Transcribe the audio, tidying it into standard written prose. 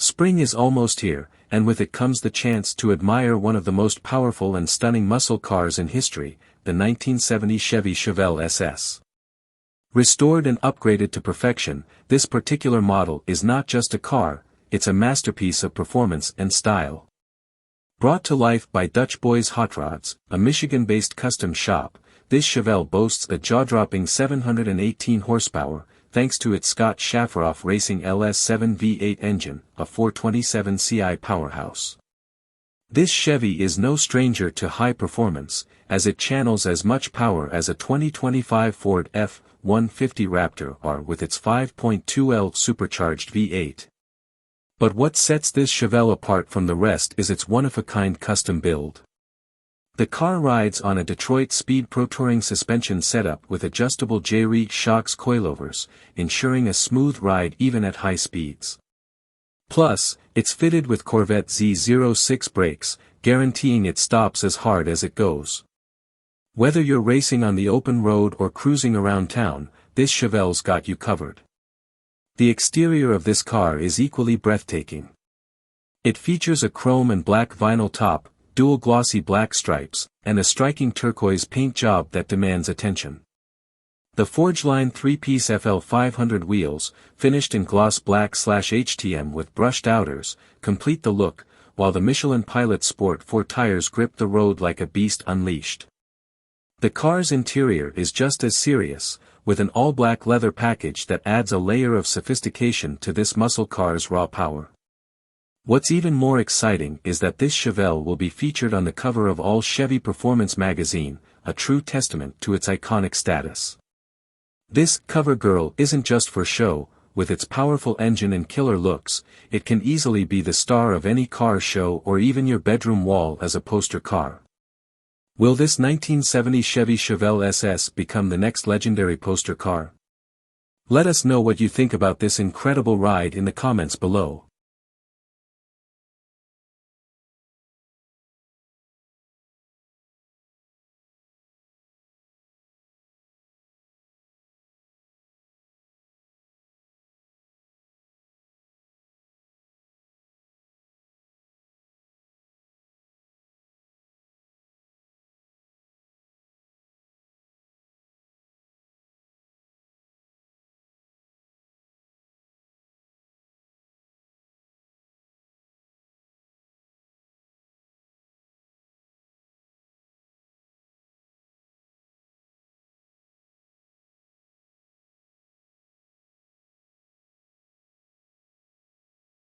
Spring is almost here, and with it comes the chance to admire one of the most powerful and stunning muscle cars in history, the 1970 Chevy Chevelle SS. Restored and upgraded to perfection, this particular model is not just a car, it's a masterpiece of performance and style. Brought to life by Dutchboys Hotrods, a Michigan-based custom shop, this Chevelle boasts a jaw-dropping 718 horsepower, thanks to its Scott Shafiroff Racing LS7 V8 engine, a 427 Ci powerhouse. This Chevy is no stranger to high performance, as it channels as much power as a 2025 Ford F-150 Raptor R with its 5.2L supercharged V8. But what sets this Chevelle apart from the rest is its one-of-a-kind custom build. The car rides on a Detroit Speed Pro Touring suspension setup with adjustable JRi Shocks coilovers, ensuring a smooth ride even at high speeds. Plus, it's fitted with Corvette Z06 brakes, guaranteeing it stops as hard as it goes. Whether you're racing on the open road or cruising around town, this Chevelle's got you covered. The exterior of this car is equally breathtaking. It features a chrome and black vinyl top, dual glossy black stripes, and a striking turquoise paint job that demands attention. The Forgeline 3-piece FL500 wheels, finished in gloss black/HTM with brushed outers, complete the look, while the Michelin Pilot Sport 4 tires grip the road like a beast unleashed. The car's interior is just as serious, with an all-black leather package that adds a layer of sophistication to this muscle car's raw power. What's even more exciting is that this Chevelle will be featured on the cover of All Chevy Performance magazine, a true testament to its iconic status. This cover girl isn't just for show, with its powerful engine and killer looks, it can easily be the star of any car show or even your bedroom wall as a poster car. Will this 1970 Chevy Chevelle SS become the next legendary poster car? Let us know what you think about this incredible ride in the comments below.